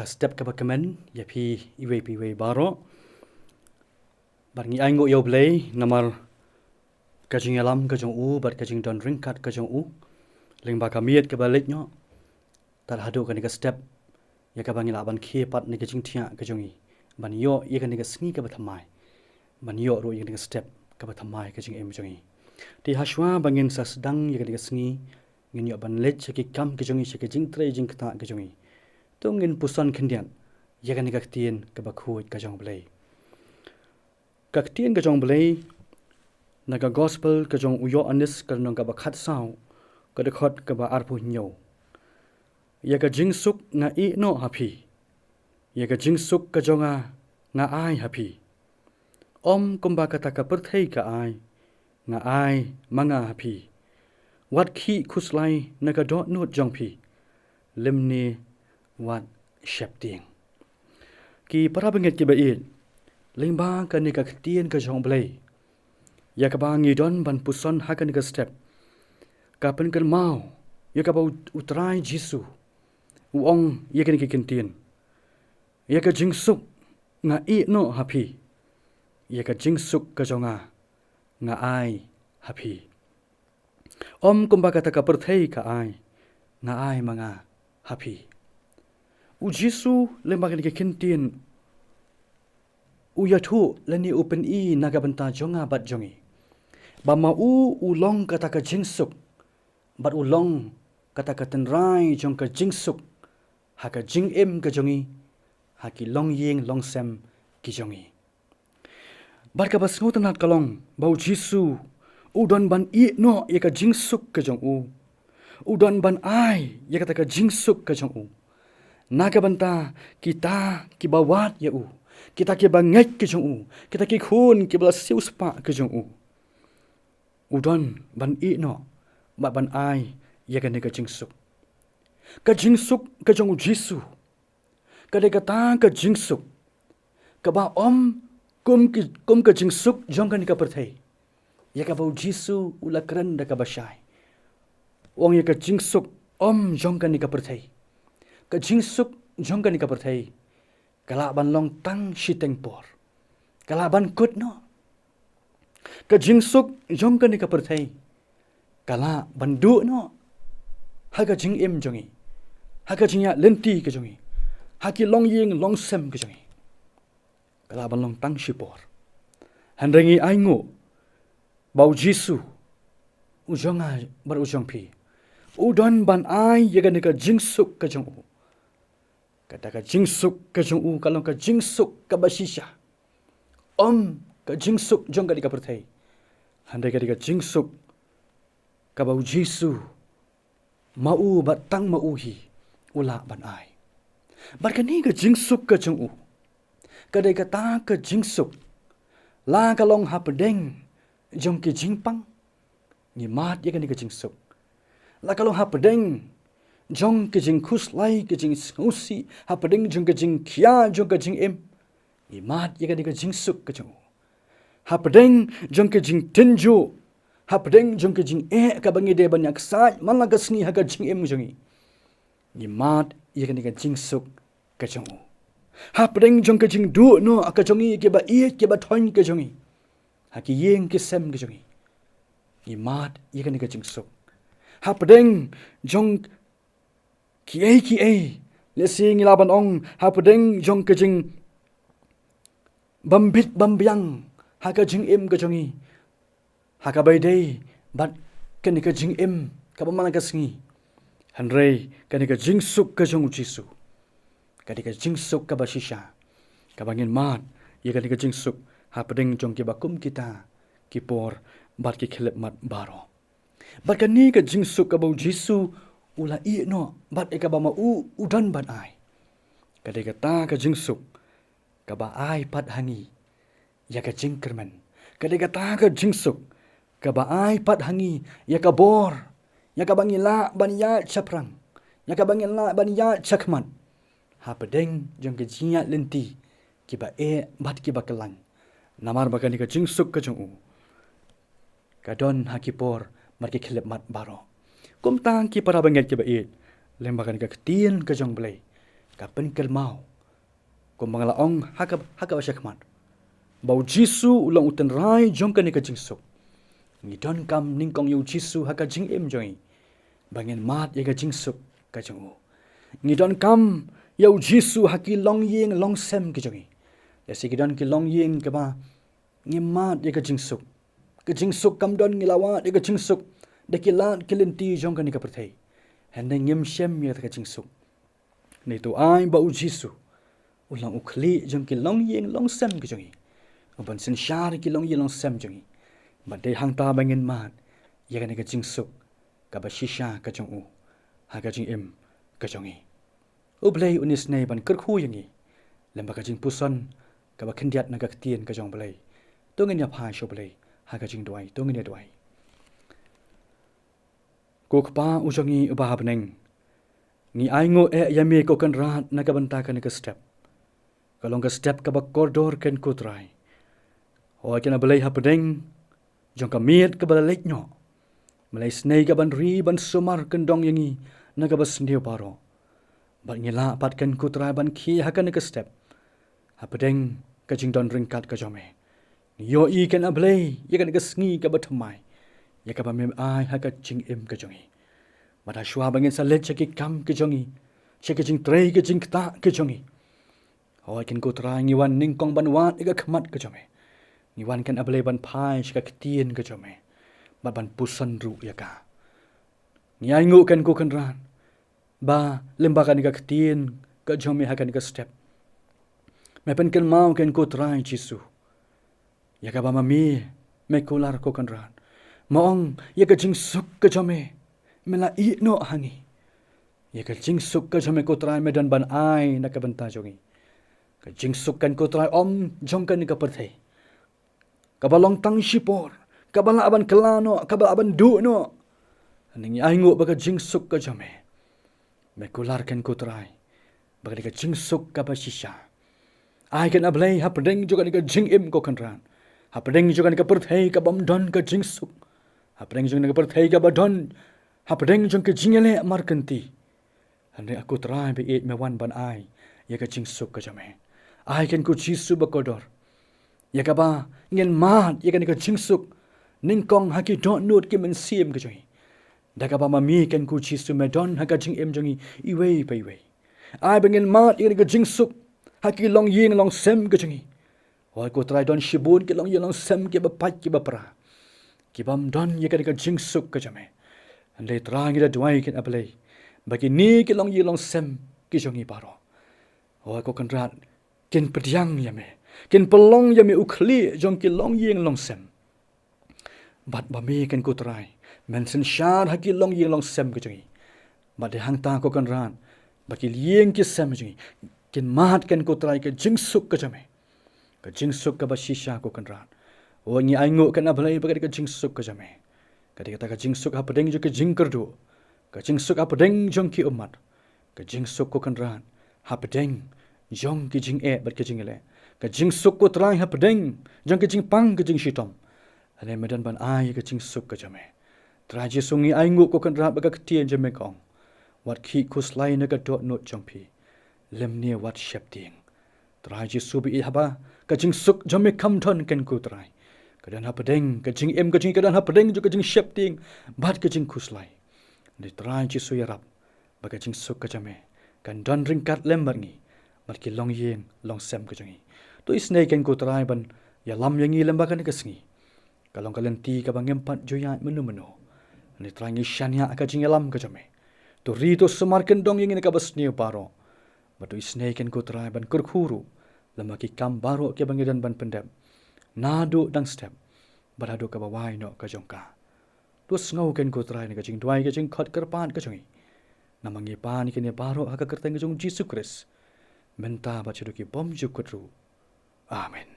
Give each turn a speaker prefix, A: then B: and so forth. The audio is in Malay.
A: step ka bakamen ya pi iwei baro barngi aingo U Blei namar ka jingalam ka jong u bar ka jing don ringkat ka jong u lingba ka miet ka balik nyo tar hadu ka ni ka step ya ka bangi laban khiepat ni ka jingthia ka jongi ban yo ye ka ni ka sngi ka bathamai ban yo ro ye ka ni ka step ka bathamai ka jing em jongi ti haswa bangin sa sedang ye ka ni ka sngi ngin yo ban let ki kam ka jongi ka jing tre jing kta ka jongi to ngin pusan khendian ye ka ni ka ktien ka bakhuit ka jong Blei Ka Ktien ka jong Blei naga gospel ka jong Ioannis ka nong ka bakhat sao ka dekhot ka ba arpu nyo ya ka jingsuk nga I no hapi ya ka jingsuk ka jonga nga ai hapi kumba kata ka perthei ka ai nga ai manga hapi wat khi khuslai naga dot nut jong pi limni wat shepting ki para benget ki ba lingba ka ni ka ktien ka jong Blei ya ka ba ngi don ban puson ha ka ni ka step ka pen kan mau ya ka ba utrai Jisu uong ya ka ni ka ktien ya ka jingsuk nga I no hapi ya ka jingsuk ka jonga nga ai hapi kumba kata ka perthei ka ai nga ai manga hapi U Jisu lingba ka ni ka ktien Uyathu lani open I naga banta jonga bat jongi. Ba mau ulong kata ka jingsuk. Bat ulong kata ka tenrai jong ka jingsuk. Ha ka jingim ka jongi. Ha ki long ying long sem ki jongi. Bat ka bas ngutanat kalong. Bau Jisu. Udon ban I no ye ka jingsuk ka jong u. Udon ban ai ye kata ka jingsuk ka jong u. Naga banta kita ki bawat ya u. Kita ki banget ke jong u. Kita ki khun ki bala siu spa ke jong u. Udon ban I no. Ban ai ya ka ni ka jingsuk. Ka jingsuk ka jong u Jisu. Ka de ka ta ka jingsuk. Ka ba kum ka jingsuk jong ka ni ka perthei. Ya ka ba Jisu ula keren da ka basyai. Wong ya ka jingsuk jong ka ni ka perthei. Ka jingsuk jong ka ni ka perthei. Kala ban long tang shiteng por. Kala ban kut no. Ka jingsuk jong ka ni ka perthei. Kala ban du no. Ha ka jing im jongi. Ha ka jingya lenti ka jongi. Ha ki long ying long sem ka jongi. Kala ban long tang shipor. Handrengi aingo. Bau Jisu. Ujonga bar ujong pi. Udon ban ai yaga ni ka jingsuk ka jong u. Kata ka jingsuk ka jong u kalau ka jingsuk ka basisha. Ka jingsuk jong ka di ka perthei. Handai ka di ka jingsuk ka bau Jisu. Mau batang mau hi ula ban ai. Bar ka ni ka jingsuk ka jong u. Kadai ka ta ka jingsuk. La ka long hapdeng jong ki jingpang. Ni mat ya ka ni ka jingsuk. La ka long hapdeng jong ke jing khuslai ke jing sngausi hapading jong ke jing khia jong ke jing em imat ye ka ni ka jing suk ka jong hapading jong ke jing tenju hapading jong ke jing ka bangi de banyak sai manla ka sngi ha ka jing em jongi imat ye ka ni ka jing suk ka jong hapading jong ke jing du no ka jongi ke ba ke ba thoin ke jongi ha ki yeng ke sem ke jongi imat ye ka ni ka jing suk hapading jong ki le sing laban ong hapadeng jong ke jing bambit bambyang ha ka jing im ka jongi ha ka bai dei bat ke ni ka jing im ka ba mana ka sngi hanrei ka ni ka jing suk ka jong Jisu ka ni ka jing suk ka ba shisha ka bangin mat ye ka ni ka jing suk hapadeng jong ki ba kum kita ki por bat ki khelep mat baro bat ka ni ka jing suk ka ba Jisu ula I no bat eka ba ma udan ban ai kadai ka ta ka jingsuk ka ba ai pat hangi ya ka jingkermen kadai ka ta ka jingsuk ka ba ai pat hangi ya ka bor ya ka bangila ban ya chaprang ya ka bangila ban ya chakman ha pedeng jong ke jinya lenti ki ba bat ki ba kelang namar ba ka ni ka jingsuk ka jong u ka don ha ki por mar ki khelep mat baro kum tang ki para banget ki ba lembakan ka ktien ka jong Blei kapen kelmau ko mangla ong haka syakmat bau Jisu ulang uten rai jong kan ka jingsuk ni don kam ningkong U Jisu haka jingim jongi bangin mat ye ka jingsuk ka jongu ni don kam U Jisu haki long ying long sem ka jongi ya si don ki long ying ka ba ni mat ye ka jingsuk kam don ni lawat ye ka jingsuk de ki lat kilinti jong kan ka perthai hande ngim shem ye ka jingsuk ni tu ai bau Jisu ulang ukli jong ki long ying long sem ka jongi uban sin shar ki long ying long sem jongi ba de hang ta bangin mat ye ka jingsuk ka ba shisha ka jongu ha ka jingim ka jongi U Blei unis nei ban kerkhu yangi lemba ka jingpuson ka ba khndiat na Ka Ktien ka jong Blei tongin ya phai sho Blei ha ka jing duai tongin ya duai ko khpa u jongi ba habneng ni aingo yami ko kan rat na ka banta ka ni ka step kalong ka step ka ba koridor ken kutrai o kena Blei hapdeng jong ka miet ka ba lek nyo Malay snei ka ban ri ban sumar kendong yangi na ka ba sneu baro bal ngila pat kan kutrai ban khi hakan ka step hapdeng ka jing don ringkat ka jome yo I kan Blei ye kan ka sngi ka ba thamai ye ka ba mem ai ha ka jing im ka jongi mata shwa bangin sa let ki kam ka jongi che ka jing trei ka jing ta ka jongi hoi kan kutrai ngi wan ning kong ban wat ka khmat ka jome ni wan kan Blei ban phai Ka Ktien ka jome ban pusan ru ya ka ni ai ngu kan ku kan ran ba lembakan Ka Ktien ka jome ha kan ka step me pen kan mau kan ku trai Jisu ya ka ba mami me kular ko kan ran maong ya ka jing suk ka jome mela I no hangi ya ka jing suk ka jome ku trai medan ban ai na ka banta jongi ka jing suk kan ku trai om jong kan ka perthai ka balong tang shipor kabala aban kelano kabala aban du no ning ai ngu ba ka jingsuk ka jame me kular kan kutrai ba ka jingsuk ka ba shisha ai kan Blei hapdeng juga ka jingim ko kan ran hapdeng juga ka perthai ka bam don ka jingsuk hapdeng juga ka perthai ka ba don hapdeng juga ka jingele markanti ande aku trai be it me wan ban ai ya ka jingsuk ka jame ai kan ku Jisu ba kodor ya ka ba ngin mat ya kan ka jingsuk ningkong haki don nut ki mynsiem ka jongi daga ba mami kan ku Jisu me don haka jingim jongi iwei pa iwei ai bangin mat ya ka jingsuk haki long ying long sem ka jongi hoi ko trai don shibun ki long ying long sem ki ba pat ki ba pra ki bam don ya ka jingsuk ka jame ande trang ida duai kin Blei bagi ni ki long ying long sem ki jongi baro hoi ko kan rat kin pediang ya me kin pelong ya me ukli jong ki long ying long sem bat ba mi kan kutrai men sen shar haki long ying long sem ka jongi ba de hang ta ko kan ran ba ki yeng ki sem jongi kin mat kan kutrai ka jingsuk ka jame ka jingsuk ka ba shisha ko kan ran o ngi ai ngu kan Blei ba ka jingsuk ka jame ka de ka jingsuk ha pedeng jo ka jingkerdu ka jingsuk ha pedeng jong ki umat ka jingsuk ko kan ran ha pedeng jong ki jing ba ka jingele ka jingsuk ko trai ha pedeng jong ki jing pang ka jing shitom ane medan ban ai ka jingsuk ka jame traji sungi ai ngu ko kan rat ba Ka Ktien jame kong wat khi khuslai na ka dot not jongpi lemne wat shepting traji subi haba ka jingsuk jame kam thon kan ku trai kadan hapdeng ka jing em ka jing kadan hapdeng jo ka jing shepting bat ka jing khuslai de traji su yarap ba ka jingsuk ka jame kan don ringkat lembar ngi bat ki long yeng long sem ka jongi to isne kan ku trai ban ya lam yangi lemba kan ka sngi kalong kalenti ka bangem pat joya menu ni trangi shanya ka jingelam ka jame to rito sumar kendong yang ka basni paro batu isne kan ko trai ban kurkhuru lama ki kam baro ke bangidan ban pendem nadu dang step barado ka bawai no ka jongka to sngo kan ko trai ni ka jing dwai ka jing khat karpan ka jongi namangi pan ki ne baro ha ka kyrteng jong U Khrist menta ba chudu ki bom ju kutru amen